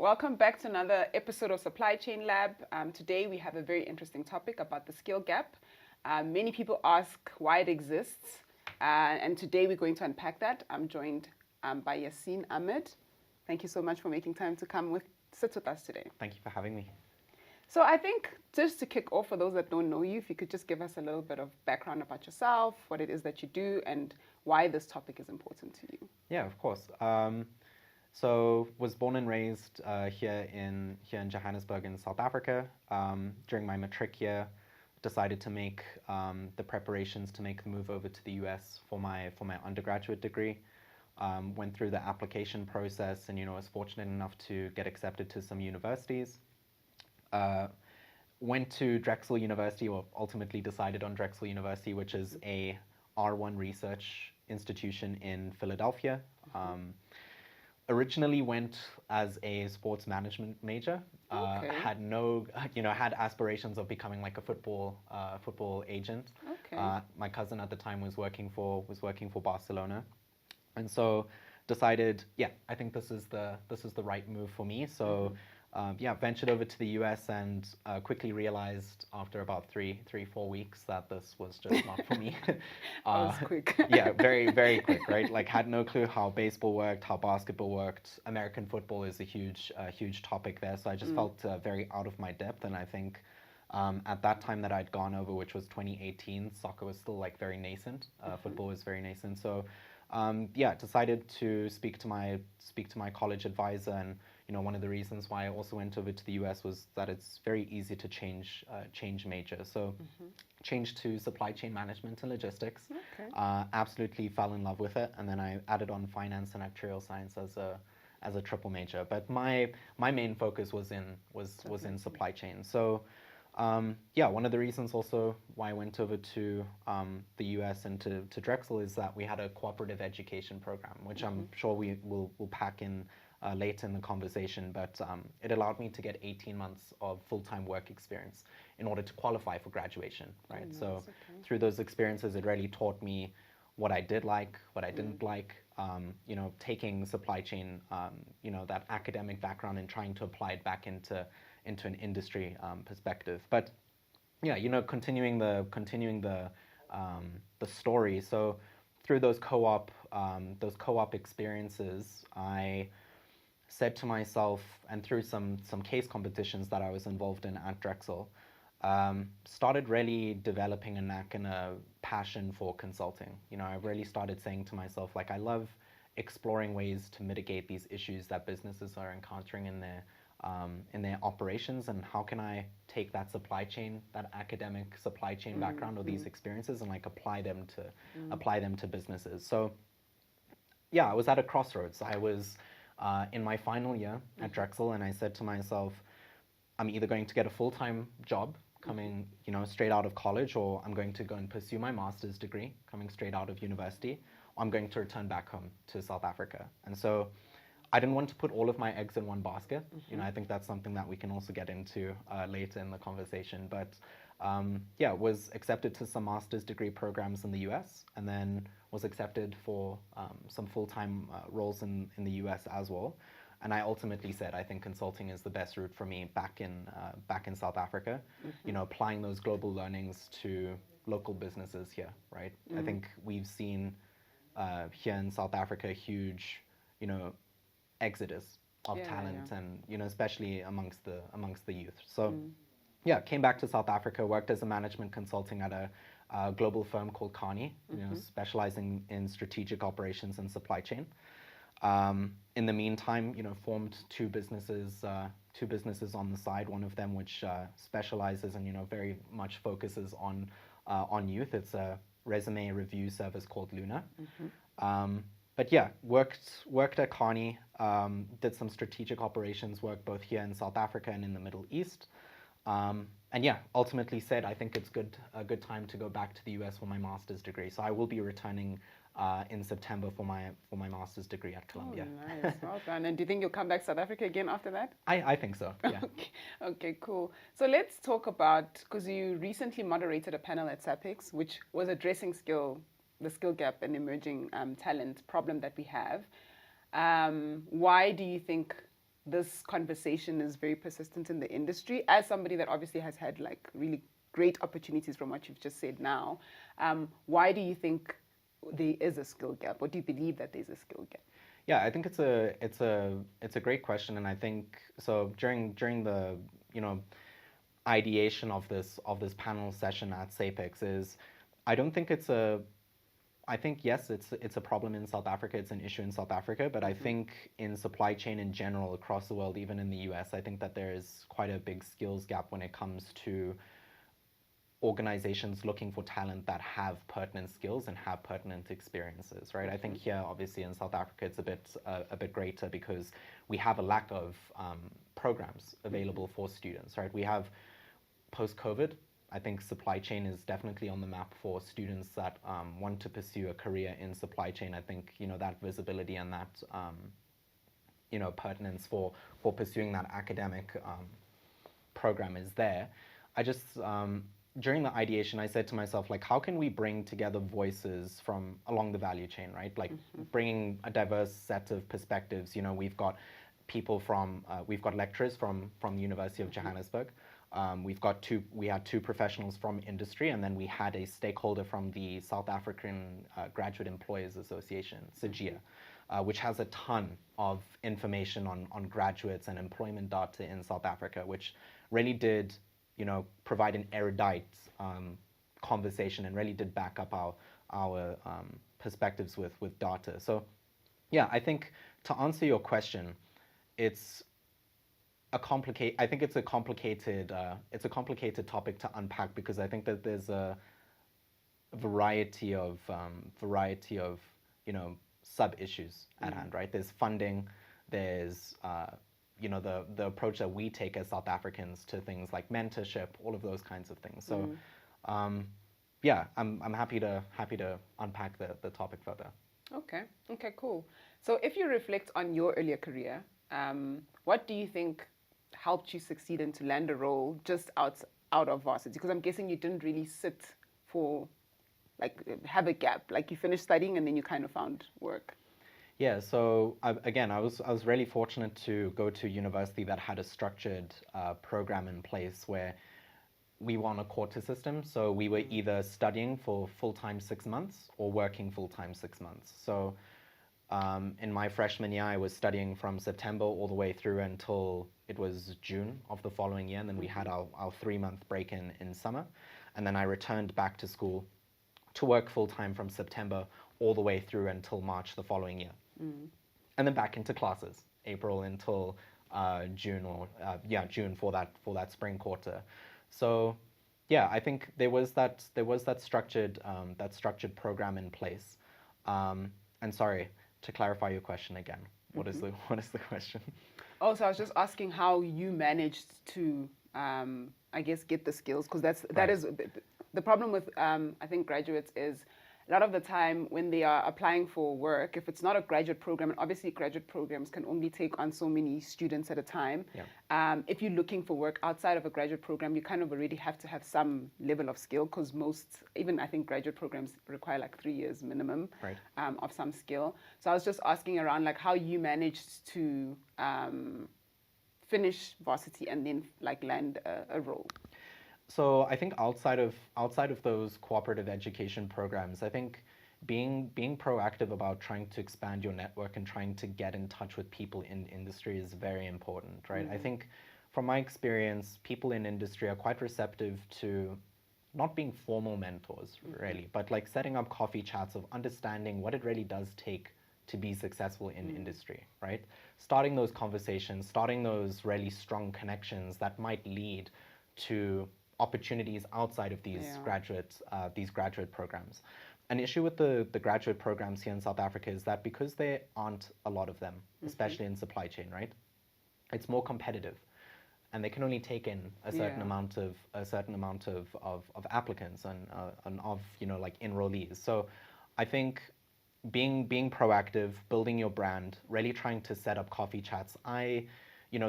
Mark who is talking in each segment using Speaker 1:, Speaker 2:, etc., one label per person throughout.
Speaker 1: Welcome back to another episode of Supply Chain Lab. Today we have a very interesting topic about the skill gap. Many people ask why it exists, and today we're going to unpack that. I'm joined by Yaseen Ahmid. Thank you so much for making time to sit with us today.
Speaker 2: Thank you for having me.
Speaker 1: So I think just to kick off, for those that don't know you, if you could just give us a little bit of background about yourself, what it is that you do, and why this topic is important to you.
Speaker 2: Yeah, of course. So was born and raised here in Johannesburg in South Africa. During my matric year, decided to make the preparations to make the move over to the US for my undergraduate degree. Went through the application process and was fortunate enough to get accepted to some universities. Went to Drexel University, or ultimately decided on Drexel University, which is a R1 research institution in Philadelphia. Originally went as a sports management major. Had had aspirations of becoming like a football agent.
Speaker 1: Okay.
Speaker 2: My cousin at the time was working for Barcelona, and so decided, I think this is the right move for me. So. Ventured over to the US and quickly realized after about 3-4 weeks that this was just not for me.
Speaker 1: That was quick.
Speaker 2: Very, very quick, right? Like had no clue how baseball worked, how basketball worked. American football is a huge topic there. So I just felt very out of my depth. And I think at that time that I'd gone over, which was 2018, soccer was still like very nascent. Football was very nascent. So decided to speak to my college advisor, and one of the reasons why I also went over to the US was that it's very easy to change major. So changed to supply chain management and logistics.
Speaker 1: Okay.
Speaker 2: Absolutely fell in love with it, and then I added on finance and actuarial science as a triple major. But my main focus was in supply chain. So one of the reasons also why I went over to the US and to Drexel is that we had a cooperative education program, which I'm sure we'll pack in later in the conversation, but it allowed me to get 18 months of full-time work experience in order to qualify for graduation, right?
Speaker 1: Oh, nice.
Speaker 2: So
Speaker 1: Okay.
Speaker 2: through those experiences, it really taught me what I did like, what I didn't like, taking supply chain, that academic background and trying to apply it back into an industry perspective. But continuing the story. So through those co-op experiences, I said to myself, and through some case competitions that I was involved in at Drexel, started really developing a knack and a passion for consulting. I really started saying to myself, like, I love exploring ways to mitigate these issues that businesses are encountering in their operations, and how can I take that supply chain, that academic supply chain background, or these experiences, and like apply them to businesses. So I was at a crossroads. I was in my final year at Drexel, and I said to myself, I'm either going to get a full-time job coming straight out of college, or I'm going to go and pursue my master's degree coming straight out of university, or I'm going to return back home to South Africa. And so I didn't want to put all of my eggs in one basket. I think that's something that we can also get into later in the conversation. But was accepted to some master's degree programs in the US, and then was accepted for some full-time roles in the US as well. And I ultimately said, I think consulting is the best route for me back in South Africa. Applying those global learnings to local businesses here, right? I think we've seen here in South Africa a huge, exodus of talent, and especially amongst the youth. So came back to South Africa, worked as a management consulting at a global firm called Carney, specializing in strategic operations and supply chain. In the meantime, formed two businesses on the side. One of them which specializes and very much focuses on youth. It's a resume review service called Luna. Worked at Carney, did some strategic operations work both here in South Africa and in the Middle East. Ultimately said, I think it's a good time to go back to the US for my master's degree. So I will be returning in September for my master's degree at Columbia.
Speaker 1: Oh, nice. Well done. And do you think you'll come back to South Africa again after that?
Speaker 2: I think so, yeah.
Speaker 1: Okay, cool. So let's talk about, because you recently moderated a panel at SAPEX, which was addressing the skill gap and emerging talent problem that we have. Why do you think this conversation is very persistent in the industry. As somebody that obviously has had like really great opportunities from what you've just said now, why do you think there is a skill gap, or do you believe that there's a skill gap?
Speaker 2: Yeah, I think it's a great question, and I think so. During the ideation of this panel session at SAPEX is, I don't think it's a. I think yes, it's a problem in South Africa. It's an issue in South Africa, but I think in supply chain in general across the world, even in the US, I think that there is quite a big skills gap when it comes to organizations looking for talent that have pertinent skills and have pertinent experiences, right? I think here, obviously, in South Africa, it's a bit greater because we have a lack of programs available for students, right? We have post-COVID. I think supply chain is definitely on the map for students that want to pursue a career in supply chain. I think that visibility and that pertinence for pursuing that academic program is there. I just during the ideation, I said to myself, like, how can we bring together voices from along the value chain, right? Like bringing a diverse set of perspectives. We've got people we've got lecturers from the University of Johannesburg. We had two professionals from industry, and then we had a stakeholder from the South African Graduate Employers Association, SAGIA, which has a ton of information on graduates and employment data in South Africa, which really did provide an erudite conversation and really did back up our perspectives with data. So yeah, I think to answer your question, it's a complicated topic to unpack, because I think that there's a variety of sub issues at hand, right? There's funding, there's the approach that we take as South Africans to things like mentorship, all of those kinds of things. So yeah, I'm happy to unpack the topic further.
Speaker 1: Okay, cool. So if you reflect on your earlier career, what do you think helped you succeed and to land a role just out of varsity? Because I'm guessing you didn't really sit for, like, have a gap. Like, you finished studying and then you kind of found work.
Speaker 2: Yeah, so I was really fortunate to go to a university that had a structured program in place where we were on a quarter system. So we were either studying for full-time 6 months or working full-time 6 months. So in my freshman year, I was studying from September all the way through until it was June of the following year. And then we had our 3-month break in summer. And then I returned back to school to work full-time from September all the way through until March the following year. And then back into classes, April until June June for that spring quarter. So yeah, I think there was that structured program in place. And sorry, to clarify your question again, what is the question?
Speaker 1: Oh, so I was just asking how you managed to, I guess, get the skills, because that is the problem with I think graduates is a lot of the time when they are applying for work, if it's not a graduate program, and obviously graduate programs can only take on so many students at a time. Yeah. If you're looking for work outside of a graduate program, you kind of already have to have some level of skill, because even I think graduate programs require like 3 years minimum of some skill. So I was just asking around like how you managed to finish varsity and then like land a role.
Speaker 2: So I think outside of those cooperative education programs, I think being proactive about trying to expand your network and trying to get in touch with people in industry is very important, right? I think from my experience, people in industry are quite receptive to not being formal mentors, really, but like setting up coffee chats of understanding what it really does take to be successful in industry, right? Starting those conversations, starting those really strong connections that might lead to opportunities outside of these graduate programs. An issue with the graduate programs here in South Africa is that because there aren't a lot of them, especially in supply chain, right? It's more competitive, and they can only take in a certain amount of applicants and of like enrollees. So I think being proactive, building your brand, really trying to set up coffee chats.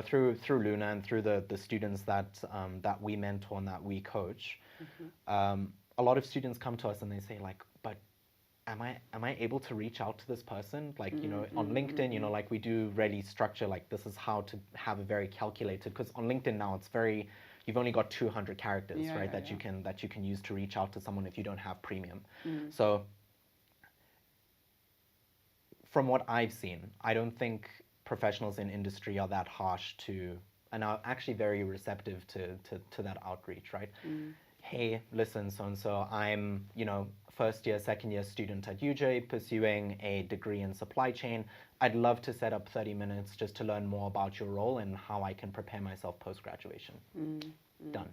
Speaker 2: Through Luna and through the students that we mentor and that we coach, a lot of students come to us and they say like, but am I able to reach out to this person? Like, on LinkedIn, like we do really structure, like this is how to have a very calculated, because on LinkedIn now it's very, you've only got 200 characters, right? That you can use to reach out to someone if you don't have premium. So from what I've seen, I don't think professionals in industry are that harsh to, and are actually very receptive to that outreach, right? Hey, listen, so-and-so, I'm, first year, second year student at UJ pursuing a degree in supply chain. I'd love to set up 30 minutes just to learn more about your role and how I can prepare myself post-graduation. Done,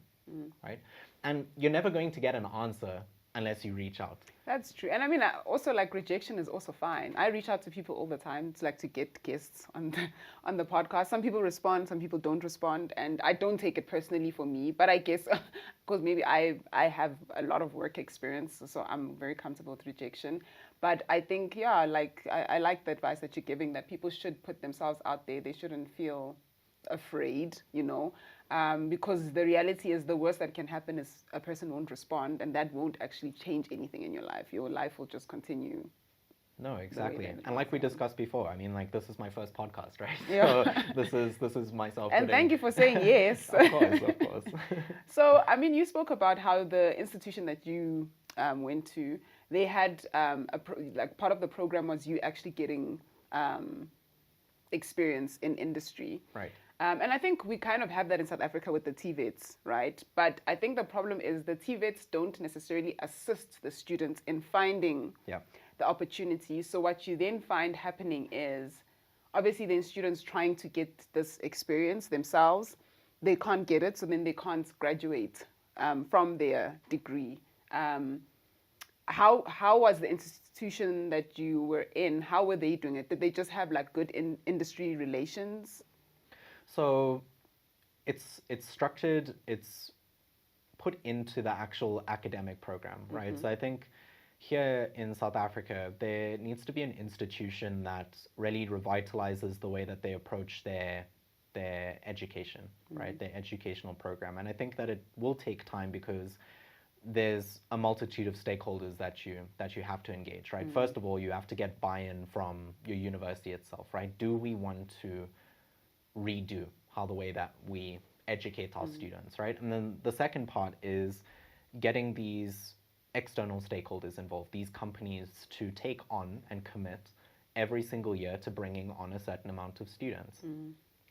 Speaker 2: right? And you're never going to get an answer unless you reach out.
Speaker 1: That's true. And I mean, also like rejection is also fine. I reach out to people all the time to like to get guests on the podcast. Some people respond, some people don't respond, and I don't take it personally for me. But I guess because maybe I have a lot of work experience, so I'm very comfortable with rejection. But I think, yeah, like I like the advice that you're giving, that people should put themselves out there. They shouldn't feel afraid, because the reality is the worst that can happen is a person won't respond, and that won't actually change anything in your life. Your life will just continue.
Speaker 2: No, exactly. And like we discussed before, I mean, like this is my first podcast, right?
Speaker 1: Yeah.
Speaker 2: So this is myself.
Speaker 1: And thank you for saying yes.
Speaker 2: Of course.
Speaker 1: So, I mean, you spoke about how the institution that you went to, they had like part of the program was you actually getting experience in industry.
Speaker 2: Right.
Speaker 1: And I think we kind of have that in South Africa with the TVETs, right? But I think the problem is the TVETs don't necessarily assist the students in finding the opportunity. So what you then find happening is, obviously then students trying to get this experience themselves, they can't get it, so then they can't graduate from their degree. How was the institution that you were in, how were they doing it? Did they just have like good industry relations?
Speaker 2: So it's structured, it's put into the actual academic program, right? So I think here in South Africa, there needs to be an institution that really revitalizes the way that they approach their education, right? Their educational program. And I think that it will take time because there's a multitude of stakeholders that you have to engage, right? First of all, you have to get buy-in from your university itself, right? Do we want to redo how the way that we educate our students, right? And then the second part is getting these external stakeholders involved, these companies to take on and commit every single year to bringing on a certain amount of students.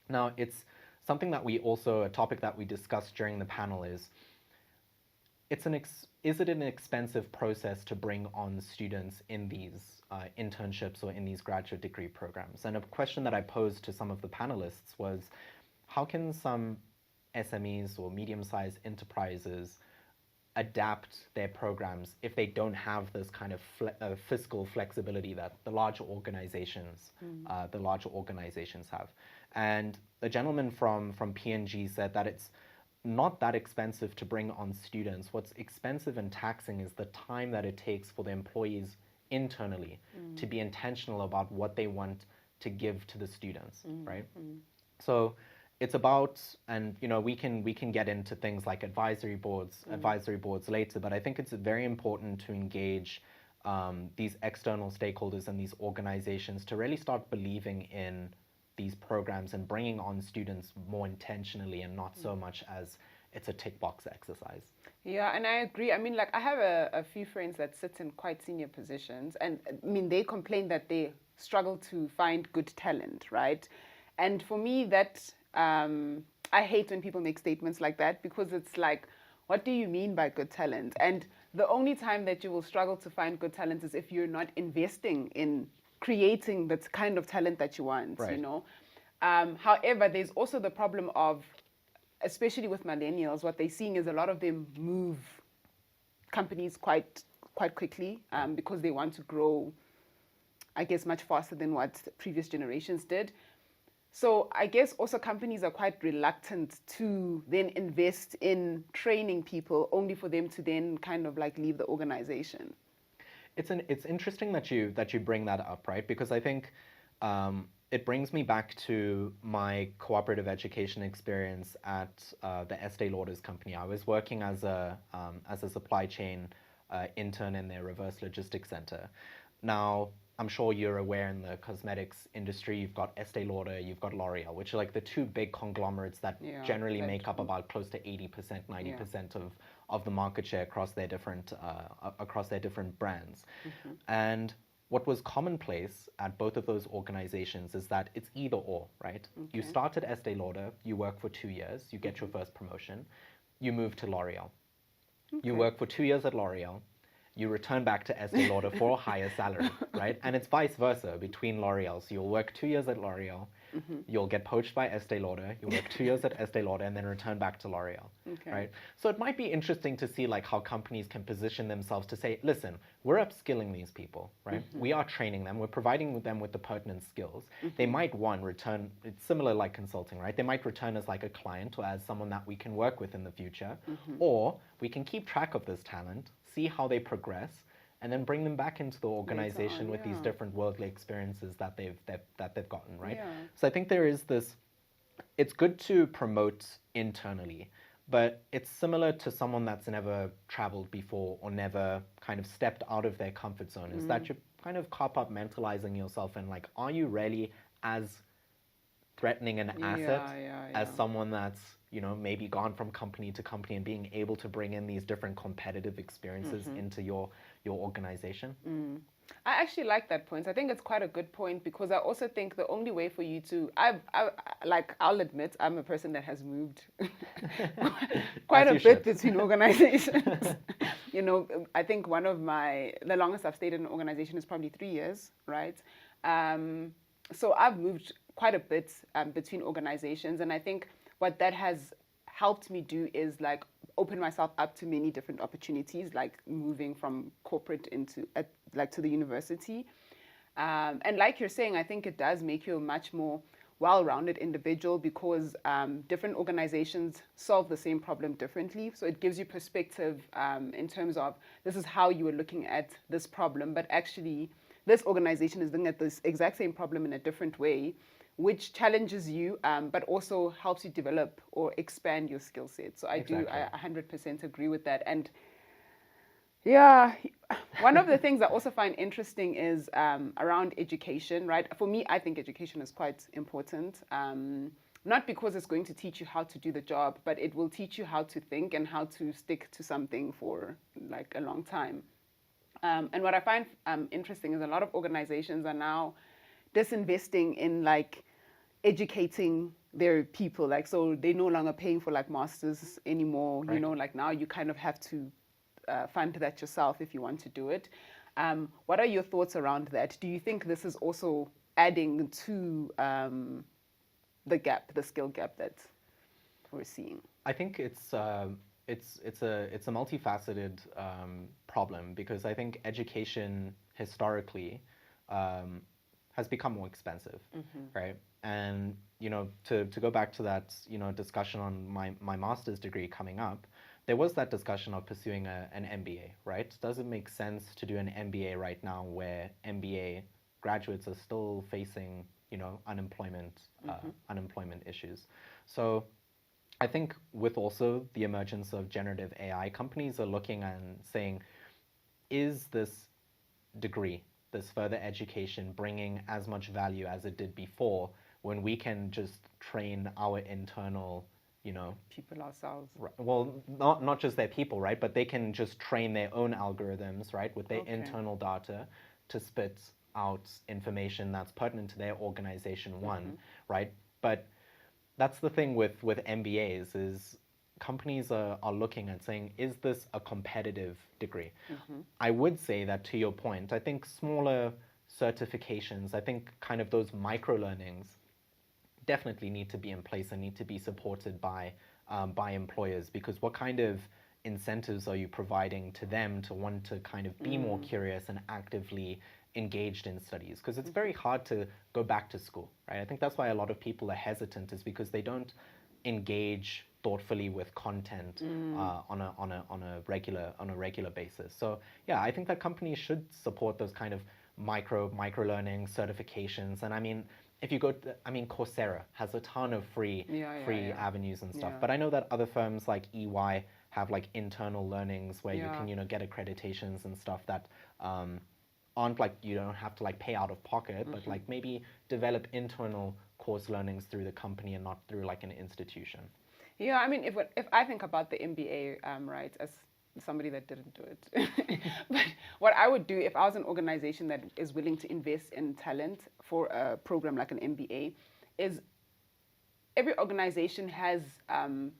Speaker 2: Now, it's something that a topic that we discussed during the panel is it an expensive process to bring on students in these internships or in these graduate degree programs? And a question that I posed to some of the panelists was, how can some SMEs or medium-sized enterprises adapt their programs if they don't have this kind of fiscal flexibility that the larger organizations have? And the gentleman from PNG said that it's not that expensive to bring on students. What's expensive and taxing is the time that it takes for the employees internally to be intentional about what they want to give to the students, right? So it's about, and we can get into things like advisory boards later, but I think it's very important to engage these external stakeholders and these organizations to really start believing in these programs and bringing on students more intentionally and not so much as it's a tick box exercise.
Speaker 1: Yeah, and I agree. I mean, like I have a few friends that sit in quite senior positions, and I mean, they complain that they struggle to find good talent, right? And for me, that I hate when people make statements like that, because it's like, what do you mean by good talent? And the only time that you will struggle to find good talent is if you're not investing in creating the kind of talent that you want,
Speaker 2: right.
Speaker 1: However, there's also the problem of, especially with millennials, what they're seeing is a lot of them move companies quite quickly because they want to grow, I guess, much faster than what previous generations did. So I guess also companies are quite reluctant to then invest in training people only for them to then kind of like leave the organization.
Speaker 2: It's interesting that you bring that up, right? Because I think it brings me back to my cooperative education experience at the Estee Lauder's company. I was working as a supply chain intern in their reverse logistics center. Now, I'm sure you're aware in the cosmetics industry, you've got Estee Lauder, you've got L'Oreal, which are like the two big conglomerates that generally make up about close to 80%, 90% of the market share across their different brands. And what was commonplace at both of those organizations is that it's either or, right? You start at Estee Lauder, you work for 2 years, you get your first promotion, you move to L'Oreal. You work for 2 years at L'Oreal, you return back to Estee Lauder for a higher salary, right? And it's vice versa between L'Oreal. So you'll work 2 years at L'Oreal, you'll get poached by Estee Lauder, you'll work 2 years at Estee Lauder, and then return back to L'Oreal, right? So it might be interesting to see like how companies can position themselves to say, listen, we're upskilling these people, right? We are training them, we're providing them with the pertinent skills. They might, return, it's similar like consulting, right? They might return as like a client or as someone that we can work with in the future, or we can keep track of this talent, see how they progress, and then bring them back into the organization with these different worldly experiences that they've gotten, right? So I think there is this, it's good to promote internally, but it's similar to someone that's never traveled before or never kind of stepped out of their comfort zone, is that you kind of compartmentalizing yourself and like, are you really as threatening an asset as someone that's, you know, maybe gone from company to company and being able to bring in these different competitive experiences into your organization?
Speaker 1: I actually like that point. I think it's quite a good point because I also think the only way for you to, I'll admit, I'm a person that has moved quite a bit between organizations. You know, I think the longest I've stayed in an organization is probably 3 years, right? So I've moved quite a bit between organizations, and I think what that has helped me do is like open myself up to many different opportunities, like moving from corporate to the university. And like you're saying, I think it does make you a much more well-rounded individual because different organizations solve the same problem differently. So it gives you perspective in terms of this is how you were looking at this problem, but actually this organization is looking at this exact same problem in a different way, which challenges you, but also helps you develop or expand your skill set. So I 100% agree with that. And yeah, one of the things I also find interesting is around education, right? For me, I think education is quite important. Not because it's going to teach you how to do the job, but it will teach you how to think and how to stick to something for like a long time. And what I find interesting is a lot of organizations are now disinvesting in like educating their people, like so they're no longer paying for like masters anymore. You know, like now you kind of have to fund that yourself if you want to do it. What are your thoughts around that? Do you think this is also adding to the skill gap that we're seeing?
Speaker 2: I think it's a multifaceted problem because I think education historically has become more expensive, right? And you know, to go back to that, you know, discussion on my master's degree coming up, there was that discussion of pursuing an MBA, right? Does it make sense to do an MBA right now where MBA graduates are still facing, you know, unemployment issues? So I think with also the emergence of generative AI, companies are looking and saying, is this degree, this further education bringing as much value as it did before when we can just train our internal, you know,
Speaker 1: people ourselves?
Speaker 2: Well, not just their people, right? But they can just train their own algorithms, right, with their internal data to spit out information that's pertinent to their organization, right? But that's the thing with MBAs is companies are looking at saying, is this a competitive degree? I would say that to your point, I think smaller certifications, I think kind of those micro learnings definitely need to be in place and need to be supported by employers, because what kind of incentives are you providing to them to want to kind of be more curious and actively engaged in studies? Because it's very hard to go back to school, right? I think that's why a lot of people are hesitant, is because they don't engage thoughtfully with content on a regular basis. So yeah, I think that companies should support those kind of micro learning certifications. And I mean, if you go to, Coursera has a ton of free avenues and stuff. But I know that other firms like EY have like internal learnings where you can, get accreditations and stuff that aren't like, you don't have to like pay out of pocket, but like maybe develop internal course learnings through the company and not through like an institution.
Speaker 1: Yeah, I mean, if I think about the MBA, right, as somebody that didn't do it, but what I would do if I was an organization that is willing to invest in talent for a program like an MBA is every organization has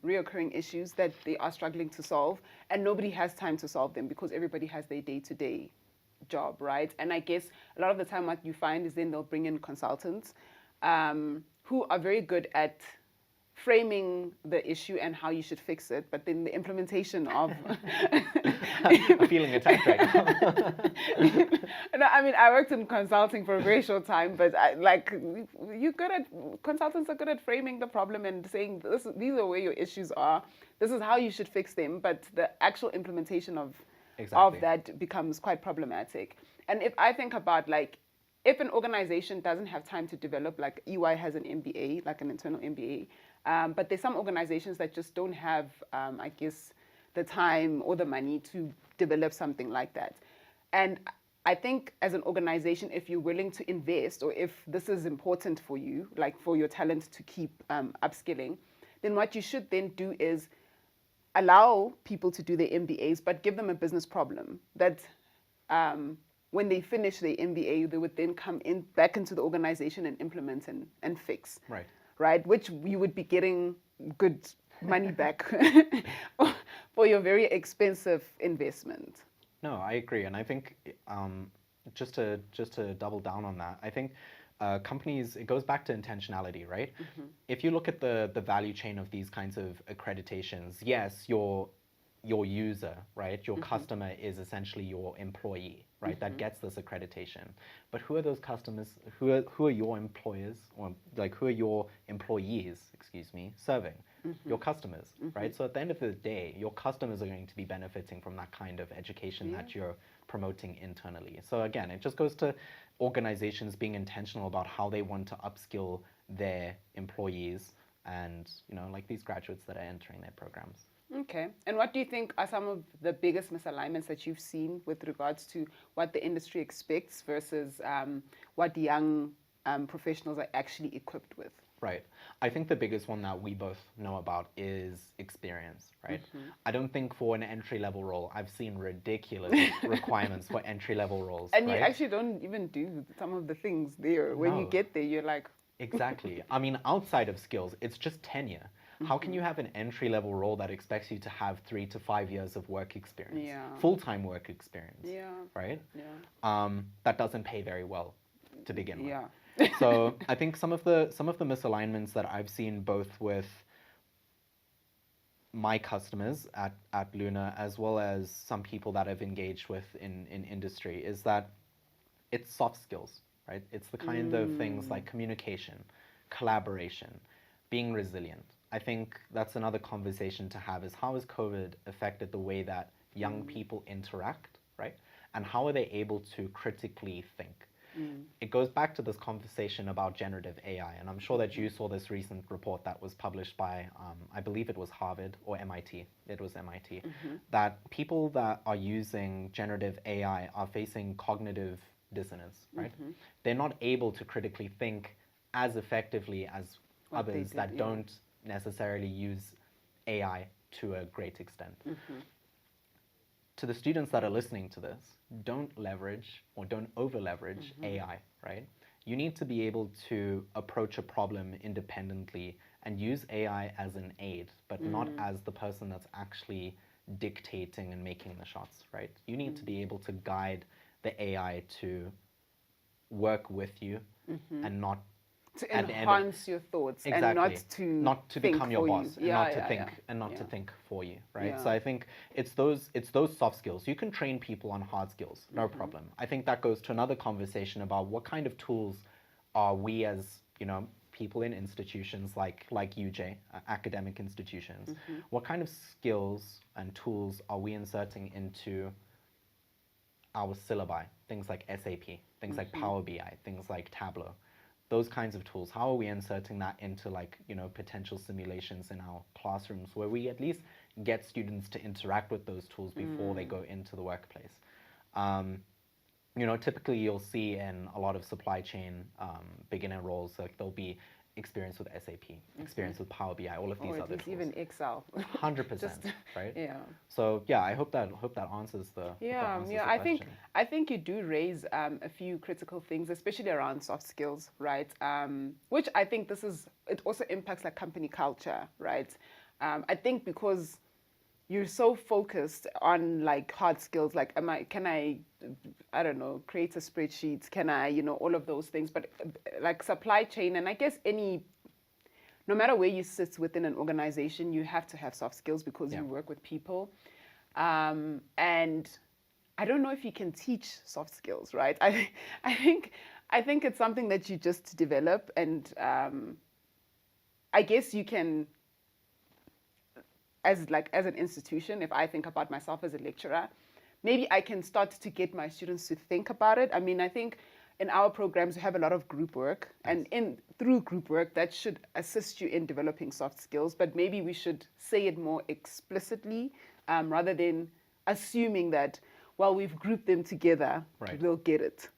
Speaker 1: reoccurring issues that they are struggling to solve, and nobody has time to solve them because everybody has their day-to-day job, right? And I guess a lot of the time what you find is then they'll bring in consultants who are very good at framing the issue and how you should fix it, but then the implementation of
Speaker 2: I'm feeling attacked right now.
Speaker 1: No, I mean, I worked in consulting for a very short time, but consultants are good at framing the problem and saying these are where your issues are, this is how you should fix them, but the actual implementation of that becomes quite problematic. And if I think about like, if an organization doesn't have time to develop, like EY has an MBA, like an internal MBA, but there's some organizations that just don't have, I guess, the time or the money to develop something like that. And I think as an organization, if you're willing to invest or if this is important for you, like for your talent to keep upskilling, then what you should then do is allow people to do their MBAs, but give them a business problem that when they finish their MBA, they would then come in back into the organization and implement and fix. Right? Which you would be getting good money back for your very expensive investment.
Speaker 2: No, I agree, and I think just to double down on that, I think companies, it goes back to intentionality, right? If you look at the value chain of these kinds of accreditations, yes, your user, right, your customer is essentially your employee, right, that gets this accreditation. But who are those customers? Who are your employers, or like who are your employees, serving? Your customers, right? So at the end of the day, your customers are going to be benefiting from that kind of education that you're promoting internally. So again, it just goes to organizations being intentional about how they want to upskill their employees and, like these graduates that are entering their programs.
Speaker 1: Okay. And what do you think are some of the biggest misalignments that you've seen with regards to what the industry expects versus what young professionals are actually equipped with?
Speaker 2: Right. I think the biggest one that we both know about is experience, right? I don't think for an entry-level role, I've seen ridiculous requirements for entry-level roles.
Speaker 1: And you actually don't even do some of the things there. When you get there, you're like...
Speaker 2: Exactly. I mean, outside of skills, it's just tenure. How can you have an entry-level role that expects you to have 3 to 5 years of work experience, full-time work experience, right? That doesn't pay very well to begin with. So I think some of the misalignments that I've seen both with my customers at Luna as well as some people that I've engaged with in industry is that it's soft skills, right? It's the kind of things like communication, collaboration, being resilient. I think that's another conversation to have is how has COVID affected the way that young people interact, right? And how are they able to critically think? It goes back to this conversation about generative AI, and I'm sure that you saw this recent report that was published by, I believe it was Harvard or MIT, it was MIT, that people that are using generative AI are facing cognitive dissonance, right? They're not able to critically think as effectively as others that don't necessarily use AI to a great extent. To the students that are listening to this, don't leverage or don't over leverage AI, right? You need to be able to approach a problem independently and use AI as an aid, but not as the person that's actually dictating and making the shots, right? You need to be able to guide the AI to work with you and not
Speaker 1: to enhance your thoughts and not to
Speaker 2: become your boss and not
Speaker 1: to
Speaker 2: to think for you, right? So I think it's those soft skills. You can train people on hard skills, no problem. I think that goes to another conversation about what kind of tools are we as people in institutions like UJ, academic institutions, what kind of skills and tools are we inserting into our syllabi? Things like SAP, things like Power BI, things like Tableau. Those kinds of tools, how are we inserting that into potential simulations in our classrooms where we at least get students to interact with those tools before they go into the workplace. Typically you'll see in a lot of supply chain beginner roles, like there'll be experience with SAP, experience with Power BI, all of these other tools.
Speaker 1: Even Excel.
Speaker 2: 100%, right?
Speaker 1: Yeah.
Speaker 2: So yeah, I hope that answers the
Speaker 1: question. I think you do raise a few critical things, especially around soft skills, right? Which I think it also impacts like company culture, right? I think because you're so focused on like hard skills, like can I don't know, create a spreadsheet, can I, all of those things, but like supply chain, and I guess no matter where you sit within an organization, you have to have soft skills because you work with people. And I don't know if you can teach soft skills, right? I think it's something that you just develop, and I guess you can, as an institution, if I think about myself as a lecturer, maybe I can start to get my students to think about it. I mean, I think in our programs, we have a lot of group work, and through group work, that should assist you in developing soft skills, but maybe we should say it more explicitly rather than assuming that, well, we've grouped them together, we'll get it,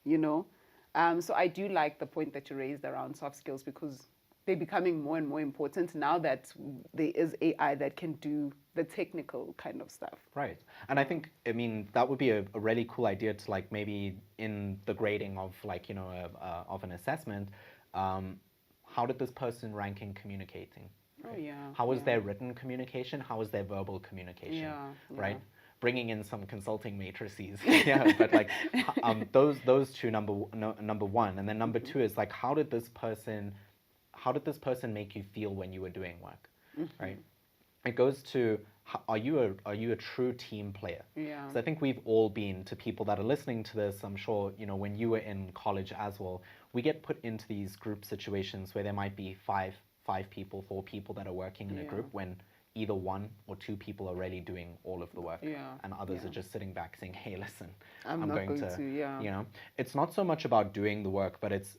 Speaker 1: So I do like the point that you raised around soft skills, because they're becoming more and more important now that there is AI that can do the technical kind of stuff.
Speaker 2: Right. And I think, that would be a really cool idea to like maybe in the grading of like, of an assessment, how did this person rank in communicating?
Speaker 1: Right? Oh, yeah.
Speaker 2: How was their written communication? How was their verbal communication? Right? Bringing in some consulting matrices. But like those two, number one. And then number two is like, how did this person make you feel when you were doing work, right? It goes to, are you a true team player?
Speaker 1: Yeah.
Speaker 2: So I think we've all been, to people that are listening to this, I'm sure, when you were in college as well, we get put into these group situations where there might be five people, 4 people that are working in a group, when either 1 or 2 people are really doing all of the work, and others are just sitting back saying, hey, listen, I'm going to it's not so much about doing the work, but it's,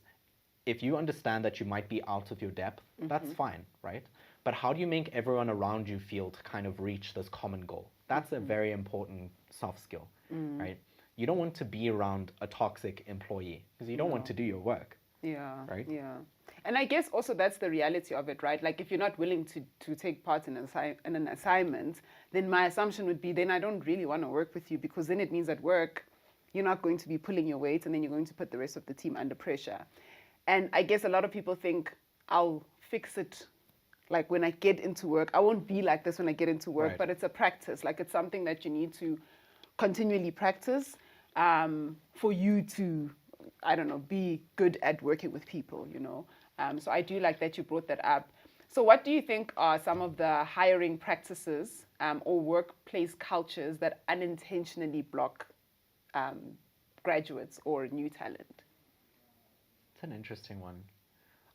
Speaker 2: if you understand that you might be out of your depth, that's fine, right? But how do you make everyone around you feel to kind of reach this common goal? That's a very important soft skill, right? You don't want to be around a toxic employee because you don't want to do your work.
Speaker 1: Yeah.
Speaker 2: Right?
Speaker 1: Yeah. And I guess also that's the reality of it, right? Like if you're not willing to take part in an assignment, then my assumption would be, then I don't really want to work with you, because then it means at work, you're not going to be pulling your weight, and then you're going to put the rest of the team under pressure. And I guess a lot of people think, I'll fix it like when I get into work. I won't be like this when I get into work, but it's a practice. Like it's something that you need to continually practice for you to, I don't know, be good at working with people, So I do like that you brought that up. So what do you think are some of the hiring practices or workplace cultures that unintentionally block graduates or new talent?
Speaker 2: It's an interesting one.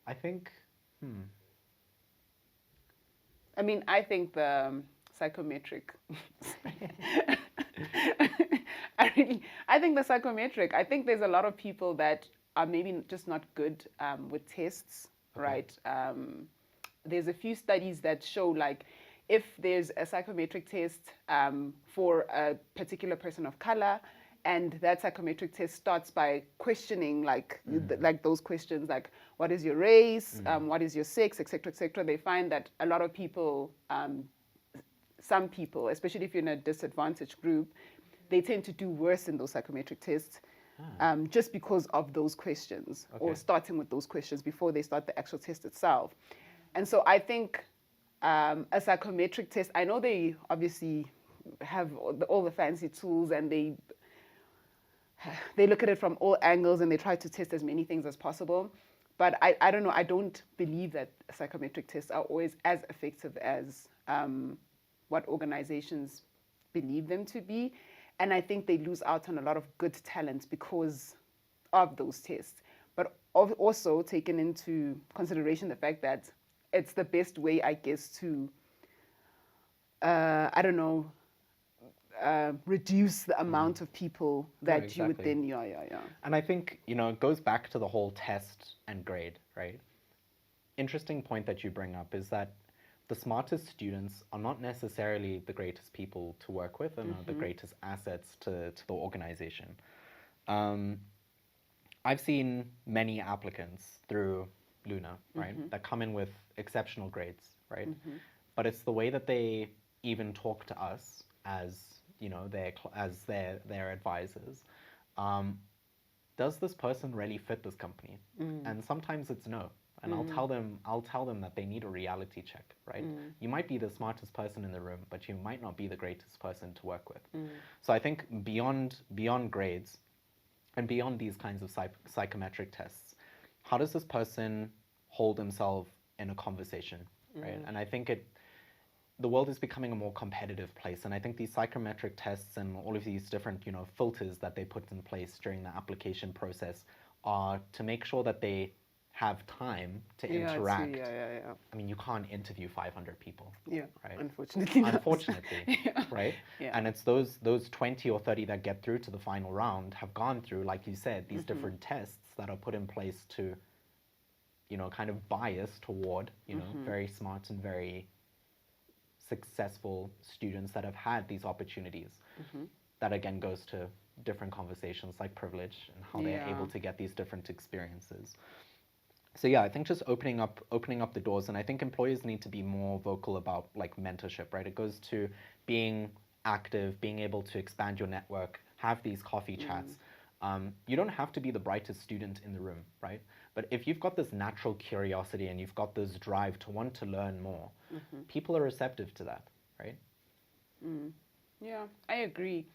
Speaker 2: I think,
Speaker 1: I think the psychometric. I think the psychometric. I think there's a lot of people that are maybe just not good with tests, right? There's a few studies that show like if there's a psychometric test for a particular person of color, and that psychometric test starts by questioning like those questions like what is your race, what is your sex, etc., etc. They find that a lot of people, some people, especially if you're in a disadvantaged group, they tend to do worse in those psychometric tests just because of those questions or starting with those questions before they start the actual test itself. And so I think a psychometric test, I know they obviously have all the fancy tools and they look at it from all angles and they try to test as many things as possible. But I don't know, I don't believe that psychometric tests are always as effective as what organizations believe them to be. And I think they lose out on a lot of good talent because of those tests. But also taken into consideration the fact that it's the best way, I guess, to, reduce the amount of people that you would then,
Speaker 2: And I think, it goes back to the whole test and grade, right? Interesting point that you bring up is that the smartest students are not necessarily the greatest people to work with and are the greatest assets to the organization. I've seen many applicants through Luna, right, that come in with exceptional grades, right? But it's the way that they even talk to us as, you know, their advisors. Does this person really fit this company? And sometimes it's no. And I'll tell them that they need a reality check, right? You might be the smartest person in the room, but you might not be the greatest person to work with. So I think beyond grades and beyond these kinds of psychometric tests, how does this person hold himself in a conversation, right? And I think the world is becoming a more competitive place, and I think these psychometric tests and all of these different, you know, filters that they put in place during the application process are to make sure that they have time to interact. I mean, you can't interview 500 people. Right?
Speaker 1: Unfortunately.
Speaker 2: Unfortunately, right? And it's those 20 or 30 that get through to the final round have gone through, like you said, these different tests that are put in place to, you know, kind of bias toward, you know, very smart and very successful students that have had these opportunities. That again goes to different conversations like privilege and how they're able to get these different experiences. So yeah, I think just opening up the doors, and I think employers need to be more vocal about like mentorship, right? It goes to being active, being able to expand your network, have these coffee chats. You don't have to be the brightest student in the room, right? But if you've got this natural curiosity and you've got this drive to want to learn more, people are receptive to that, right?
Speaker 1: Yeah, I agree.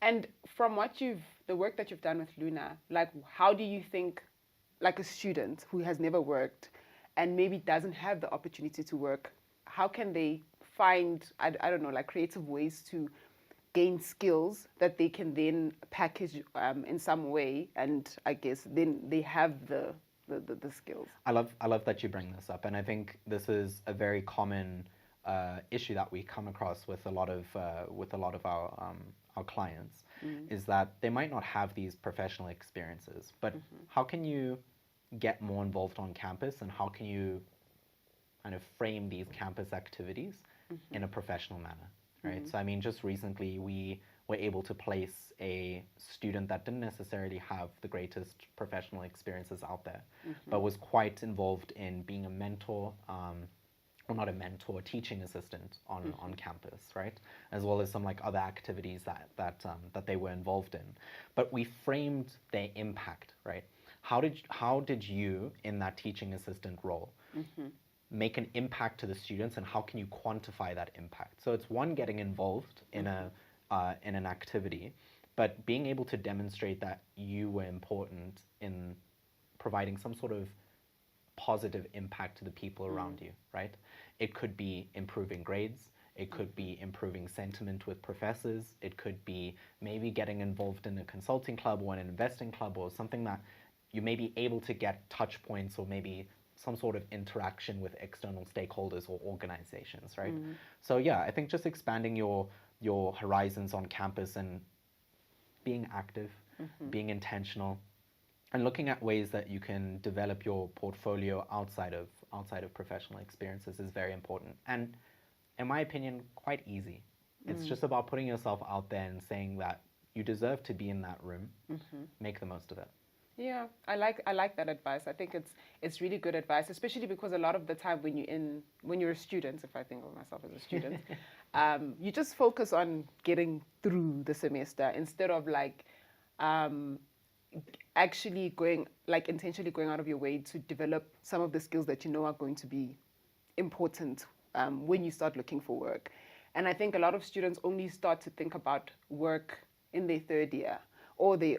Speaker 1: And from the work that you've done with Luna, like how do you think, like a student who has never worked and maybe doesn't have the opportunity to work, how can they find, I don't know, like creative ways to gain skills that they can then package in some way, and I guess then they have the skills.
Speaker 2: I love that you bring this up, and I think this is a very common issue that we come across with a lot of our clients, is that they might not have these professional experiences, but how can you get more involved on campus, and how can you kind of frame these campus activities in a professional manner, right? So I mean, just recently we were able to place a student that didn't necessarily have the greatest professional experiences out there, but was quite involved in being a mentor, or not a mentor, teaching assistant on campus, right? As well as some like other activities that they were involved in. But we framed their impact, right? How did you, in that teaching assistant role, make an impact to the students, and how can you quantify that impact? So it's one, getting involved in an activity, but being able to demonstrate that you were important in providing some sort of positive impact to the people around you, right? It could be improving grades, it could be improving sentiment with professors, it could be maybe getting involved in a consulting club or an investing club or something that you may be able to get touch points or maybe some sort of interaction with external stakeholders or organizations, right? So yeah, I think just expanding your horizons on campus and being active, being intentional, and looking at ways that you can develop your portfolio outside of professional experiences is very important. And in my opinion, quite easy. It's just about putting yourself out there and saying that you deserve to be in that room. Make the most of it.
Speaker 1: Yeah, I like that advice. I think it's really good advice, especially because a lot of the time when you're a student, if I think of myself as a student, you just focus on getting through the semester instead of like actually intentionally going out of your way to develop some of the skills that you know are going to be important when you start looking for work. And I think a lot of students only start to think about work in their third year, or the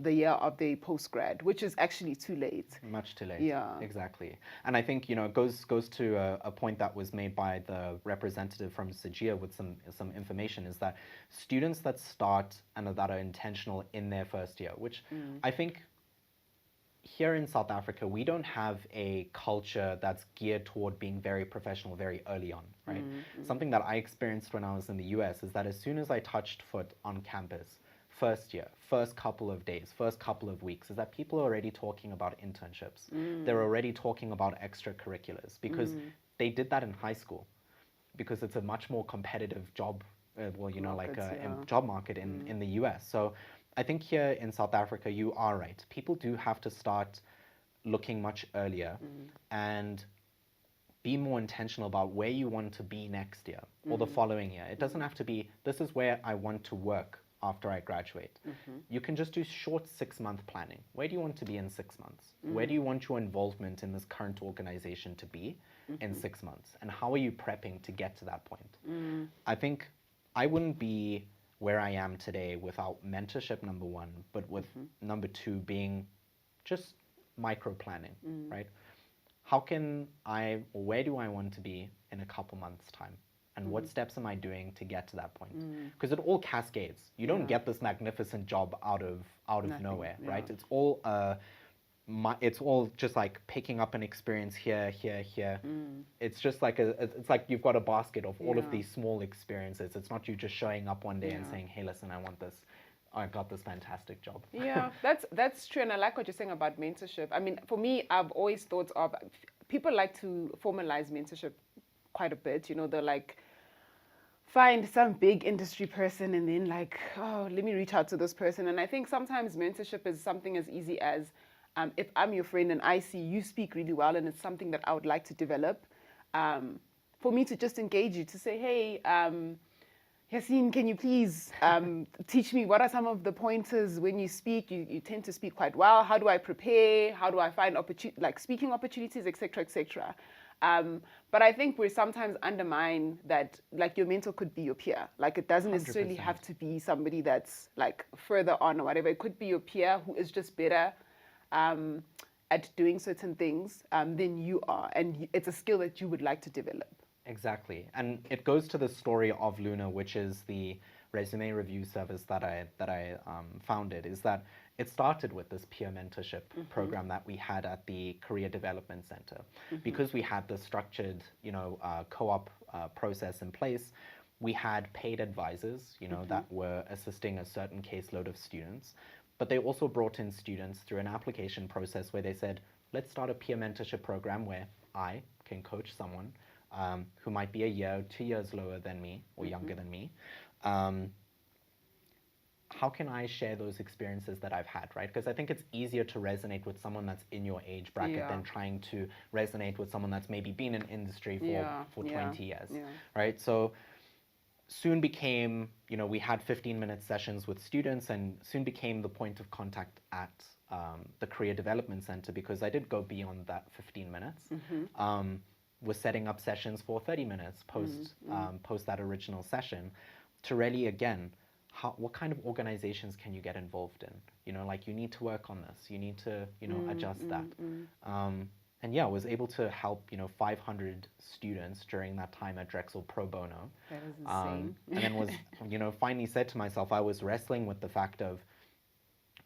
Speaker 1: year of the postgrad, which is actually too late.
Speaker 2: Much too late.
Speaker 1: Yeah.
Speaker 2: Exactly. And I think, it goes to a point that was made by the representative from Sajia with some information, is that students that start and that are intentional in their first year, which I think here in South Africa, we don't have a culture that's geared toward being very professional very early on, right? Something that I experienced when I was in the US is that as soon as I touched foot on campus, first year, first couple of days, first couple of weeks, is that people are already talking about internships. They're already talking about extracurriculars because they did that in high school, because it's a much more competitive job,
Speaker 1: Markets,
Speaker 2: job market in the US. So I think here in South Africa, you are right. People do have to start looking much earlier and be more intentional about where you want to be next year or the following year. It doesn't have to be, this is where I want to work after I graduate. You can just do short 6-month planning. Where do you want to be in 6 months? Where do you want your involvement in this current organization to be in 6 months? And how are you prepping to get to that point? I think I wouldn't be where I am today without mentorship, number one, but with number two being just micro planning, right? How can I, or where do I want to be in a couple months' time? And what steps am I doing to get to that point? Because it all cascades. You don't get this magnificent job out of
Speaker 1: Nothing,
Speaker 2: nowhere, right? It's all just like picking up an experience here. It's just like it's like you've got a basket of all of these small experiences. It's not you just showing up one day and saying, "Hey, listen, I want this. I got this fantastic job."
Speaker 1: Yeah, that's true, and I like what you're saying about mentorship. I mean, for me, I've always thought of people like to formalize mentorship quite a bit. You know, they're like find some big industry person and then like, oh, let me reach out to this person. And I think sometimes mentorship is something as easy as if I'm your friend and I see you speak really well and it's something that I would like to develop, for me to just engage you to say, hey, Yaseen, can you please teach me what are some of the pointers when you speak? You tend to speak quite well. How do I prepare? How do I find speaking opportunities, etc., etc. But I think we sometimes undermine that, like, your mentor could be your peer. Like, it doesn't necessarily
Speaker 2: 100%.
Speaker 1: have to be somebody that's like further on or whatever. It could be your peer who is just better at doing certain things than you are, and it's a skill that you would like to develop.
Speaker 2: Exactly, and it goes to the story of Luna, which is the resume review service that I founded. Is that it started with this peer mentorship program that we had at the Career Development Center, because we had the structured, co-op process in place. We had paid advisors, that were assisting a certain caseload of students, but they also brought in students through an application process where they said, let's start a peer mentorship program where I can coach someone who might be a year, 2 years lower than me or younger than me. How can I share those experiences that I've had, right? Because I think it's easier to resonate with someone that's in your age bracket than trying to resonate with someone that's maybe been in industry for 20 years, right? So soon became, we had 15-minute sessions with students, and soon became the point of contact at the Career Development Center, because I did go beyond that 15 minutes. Was setting up sessions for 30 minutes post that original session to really, again, what kind of organizations can you get involved in? You need to work on this. You need to, adjust that. And yeah, I was able to help, 500 students during that time at Drexel pro bono.
Speaker 1: That is insane.
Speaker 2: And then was, finally said to myself, I was wrestling with the fact of,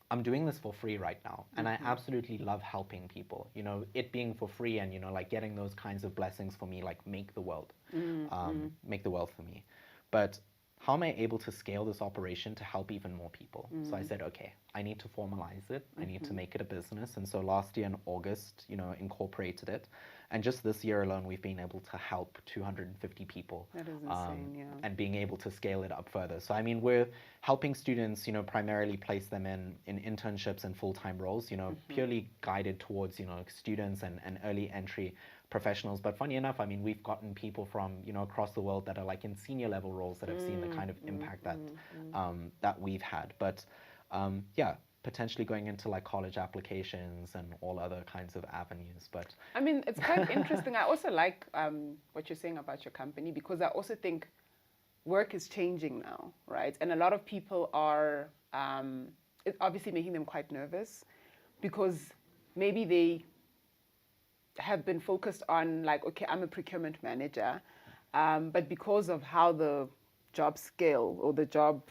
Speaker 2: I'm doing this for free right now, and I absolutely love helping people. It being for free and, getting those kinds of blessings for me, make the world for me. But how am I able to scale this operation to help even more people? So I said, okay, I need to formalize it. I need to make it a business. And so last year in August, incorporated it. And just this year alone, we've been able to help 250 people.
Speaker 1: That is insane,
Speaker 2: and being able to scale it up further. So, I mean, we're helping students, primarily place them in internships and full-time roles, purely guided towards, students and early entry professionals. But funny enough, I mean, we've gotten people from, across the world that are in senior level roles that have seen the kind of impact that we've had. But potentially going into college applications and all other kinds of avenues. But
Speaker 1: I mean, it's quite interesting. I also like what you're saying about your company, because I also think work is changing now, right? And a lot of people are it's obviously making them quite nervous, because maybe they have been focused on okay, I'm a procurement manager, but because of how the job scale or the job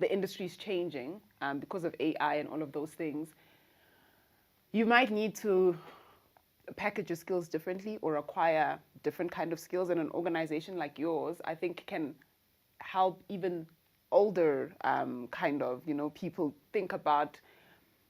Speaker 1: the industry is changing because of AI and all of those things, you might need to package your skills differently or acquire different kind of skills. And an organization like yours, I think, can help even older people think about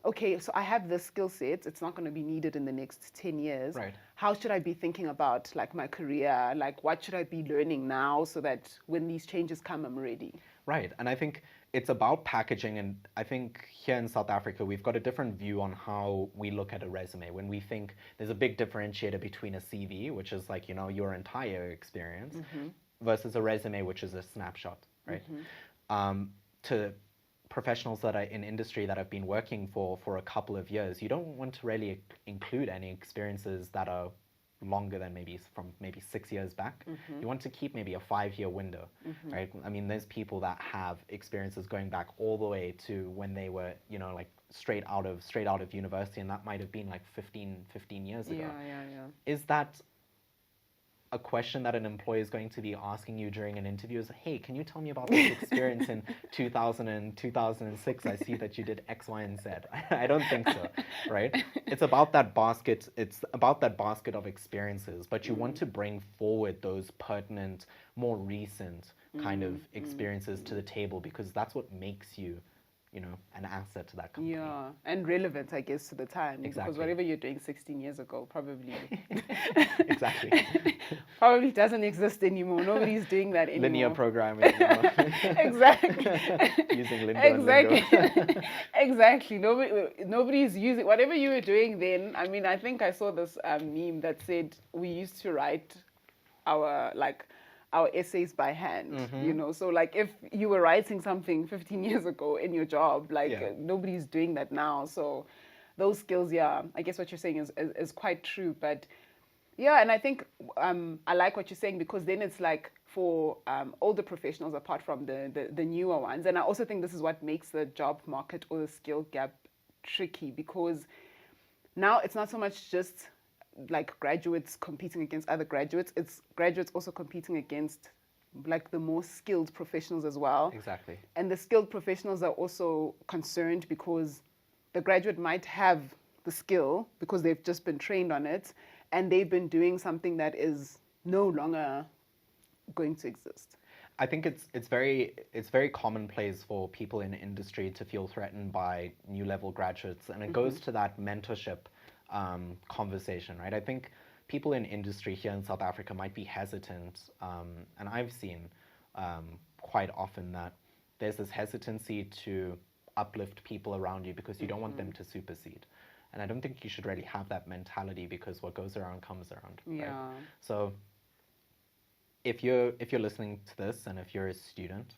Speaker 1: okay, so I have this skill set, it's not going to be needed in the next 10 years.
Speaker 2: Right.
Speaker 1: How should I be thinking about like my career? Like what should I be learning now so that when these changes come, I'm ready?
Speaker 2: Right. And I think it's about packaging. And I think here in South Africa, we've got a different view on how we look at a resume. When we think there's a big differentiator between a CV, which is like, your entire experience, versus a resume, which is a snapshot, right? To professionals that are in industry that have been working for a couple of years, you don't want to really include any experiences that are longer than maybe 6 years back. You want to keep maybe a 5-year window, right? I mean, there's people that have experiences going back all the way to when they were, like straight out of university, and that might have been like 15 years ago.
Speaker 1: Yeah.
Speaker 2: Is that a question that an employer is going to be asking you during an interview? Is, hey, can you tell me about this experience in 2000 and 2006? I see that you did X, Y, and Z. I don't think so, right? It's about that basket. It's about that basket of experiences, but you want to bring forward those pertinent, more recent kind of experiences to the table, because that's what makes you, an asset to that company.
Speaker 1: Yeah, and relevant, I guess, to the time.
Speaker 2: Exactly.
Speaker 1: Because whatever you're doing 16 years ago probably
Speaker 2: Exactly.
Speaker 1: probably doesn't exist anymore. Nobody's doing that anymore.
Speaker 2: Linear programming.
Speaker 1: Exactly.
Speaker 2: Using lingo
Speaker 1: Exactly.
Speaker 2: and lingo.
Speaker 1: Exactly. Nobody's using whatever you were doing then. I mean, I think I saw this meme that said we used to write our essays by hand, so like if you were writing something 15 years ago in your job, nobody's doing that now. So those skills, I guess what you're saying is quite true. But yeah, and I think I like what you're saying, because then it's like for older professionals apart from the newer ones. And I also think this is what makes the job market or the skill gap tricky, because now it's not so much just like graduates competing against other graduates, it's graduates also competing against like the more skilled professionals as well.
Speaker 2: Exactly.
Speaker 1: And the skilled professionals are also concerned because the graduate might have the skill because they've just been trained on it, and they've been doing something that is no longer going to exist.
Speaker 2: I think it's very commonplace for people in industry to feel threatened by new level graduates, and it goes to that mentorship conversation, right? I think people in industry here in South Africa might be hesitant, and I've seen quite often that there's this hesitancy to uplift people around you because you don't want them to supersede. And I don't think you should really have that mentality, because what goes around comes around.
Speaker 1: Yeah.
Speaker 2: Right? So if you're listening to this, and if you're a student,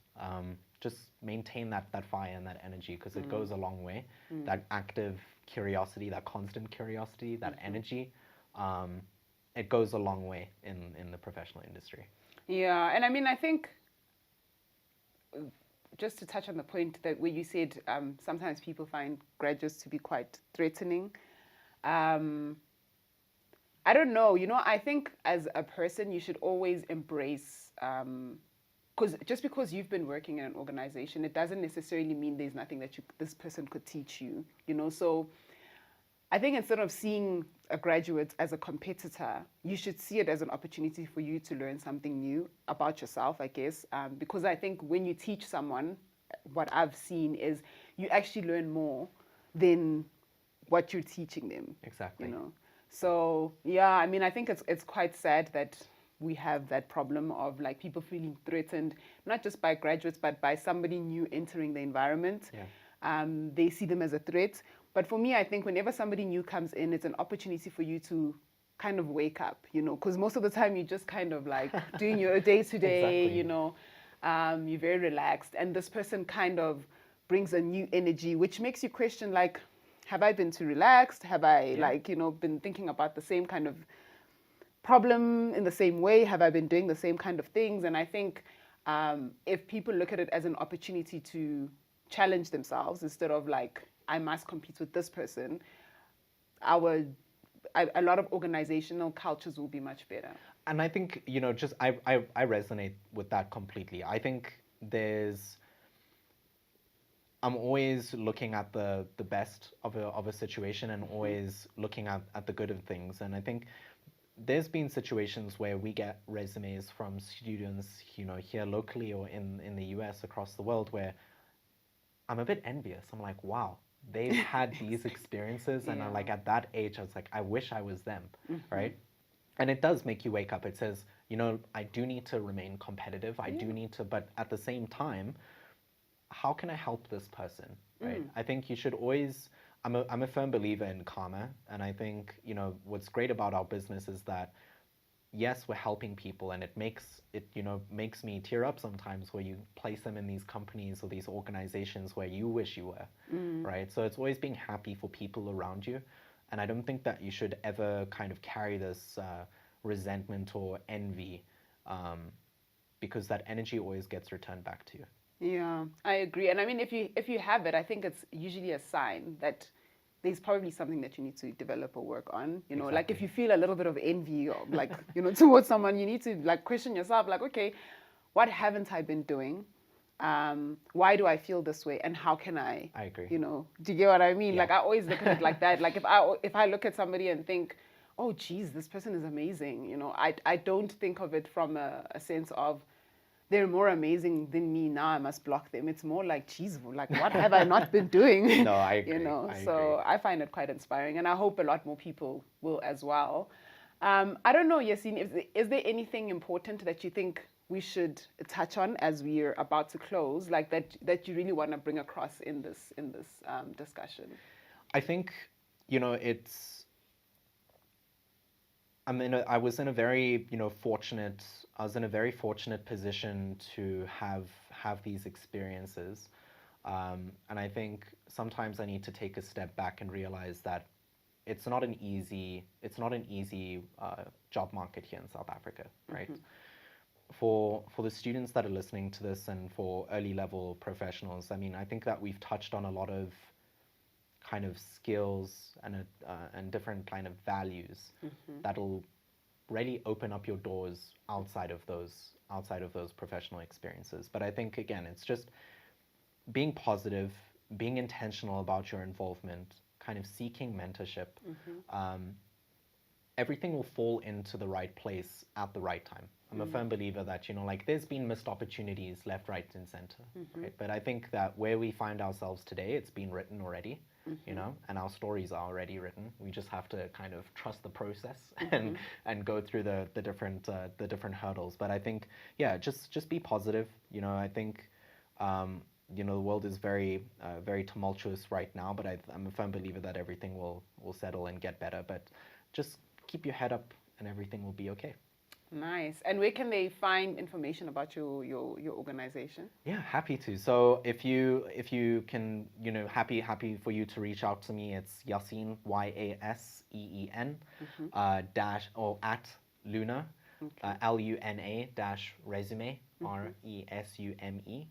Speaker 2: just maintain that fire and that energy, because it goes a long way. That active curiosity, that constant curiosity, that energy, it goes a long way in the professional industry.
Speaker 1: Yeah, and I mean, I think just to touch on the point that where you said sometimes people find graduates to be quite threatening. I don't know, I think as a person you should always embrace, because just because you've been working in an organization, it doesn't necessarily mean there's nothing that this person could teach you, so I think instead of seeing a graduate as a competitor, you should see it as an opportunity for you to learn something new about yourself, I guess, because I think when you teach someone, what I've seen is you actually learn more than what you're teaching them.
Speaker 2: Exactly.
Speaker 1: So yeah, I mean, I think it's quite sad that we have that problem of like people feeling threatened, not just by graduates, but by somebody new entering the environment.
Speaker 2: Yeah.
Speaker 1: They see them as a threat. But for me, I think whenever somebody new comes in, it's an opportunity for you to kind of wake up, because most of the time you're just kind of like doing your day-to-day,
Speaker 2: Exactly.
Speaker 1: you're very relaxed. And this person kind of brings a new energy, which makes you question, like, have I been too relaxed? Have I, been thinking about the same kind of problem in the same way? Have I been doing the same kind of things? And I think if people look at it as an opportunity to challenge themselves instead of like, I must compete with this person, a lot of organizational cultures will be much better.
Speaker 2: And I think, I resonate with that completely. I think I'm always looking at the best of a situation, and always looking at the good of things. And I think there's been situations where we get resumes from students, here locally or in the US, across the world, where I'm a bit envious. I'm like, wow, they've had these experiences, and
Speaker 1: Yeah.
Speaker 2: like at that age, I was like, I wish I was them,
Speaker 1: Mm-hmm.
Speaker 2: right? And it does make you wake up. It says, you know, I do need to remain competitive. I do
Speaker 1: Yeah.
Speaker 2: need to, but at the same time, how can I help this person, right?
Speaker 1: Mm.
Speaker 2: I think you should always. I'm a firm believer in karma, and I think, you know, what's great about our business is that yes, we're helping people, and makes me tear up sometimes where you place them in these companies or these organizations where you wish you were, right? So it's always being happy for people around you, and I don't think that you should ever kind of carry this resentment or envy, because that energy always gets returned back to you.
Speaker 1: Yeah, I agree. And I mean, if you have it, I think it's usually a sign that there's probably something that you need to develop or work on. You know, like if
Speaker 2: Exactly.
Speaker 1: you feel a little bit of envy or like, you know, towards someone, you need to like question yourself, like, okay, what haven't I been doing? Why do I feel this way? And how can
Speaker 2: I agree.
Speaker 1: you know, do you get what I mean?
Speaker 2: Yeah.
Speaker 1: Like I always look at it like that. Like if I look at somebody and think, oh, geez, this person is amazing. You know, I don't think of it from a sense of they're more amazing than me now. I must block them. It's more like, geez, like what have I not been doing?
Speaker 2: No, I
Speaker 1: You
Speaker 2: agree.
Speaker 1: know,
Speaker 2: I
Speaker 1: so
Speaker 2: agree.
Speaker 1: I find it quite inspiring, and I hope a lot more people will as well. I don't know, Yaseen, is there anything important that you think we should touch on as we're about to close, like that you really want to bring across in this discussion?
Speaker 2: I think, you know, I was in a very, you know, fortunate. I was in a very fortunate position to have these experiences, and I think sometimes I need to take a step back and realize that it's not an easy job market here in South Africa, right? For the students that are listening to this and for early level professionals, I mean, I think that we've touched on a lot of kind of skills and different kind of values that'll really open up your doors outside of those professional experiences. But I think again, it's just being positive, being intentional about your involvement, kind of seeking mentorship. Everything will fall into the right place at the right time. I'm a firm believer that, you know, like there's been missed opportunities left, right, and center, right? But I think that where we find ourselves today, it's been written already, you know, and our stories are already written. We just have to kind of trust the process and go through the different hurdles. But I think, yeah, just be positive. You know, I think, you know, the world is very very tumultuous right now, but I'm a firm believer that everything will settle and get better. But just keep your head up, and everything will be okay.
Speaker 1: Nice. And where can they find information about your organization?
Speaker 2: Yeah, happy to. So if you can, you know, happy for you to reach out to me. It's Yaseen, Yaseen, dash or at Luna, LUNA dash resume, resume.com.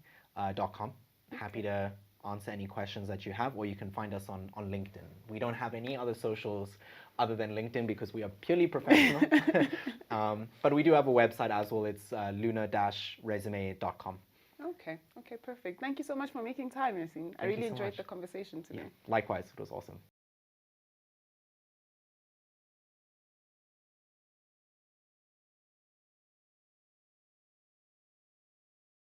Speaker 2: Happy to answer any questions that you have, or you can find us on LinkedIn. We don't have any other socials other than LinkedIn because we are purely professional. But we do have a website as well. It's luna-resume.com.
Speaker 1: Okay, perfect. Thank you so much for making time, Yaseen. I
Speaker 2: Thank you
Speaker 1: really
Speaker 2: so
Speaker 1: enjoyed
Speaker 2: much.
Speaker 1: the conversation today.
Speaker 2: Yeah, likewise, it was awesome.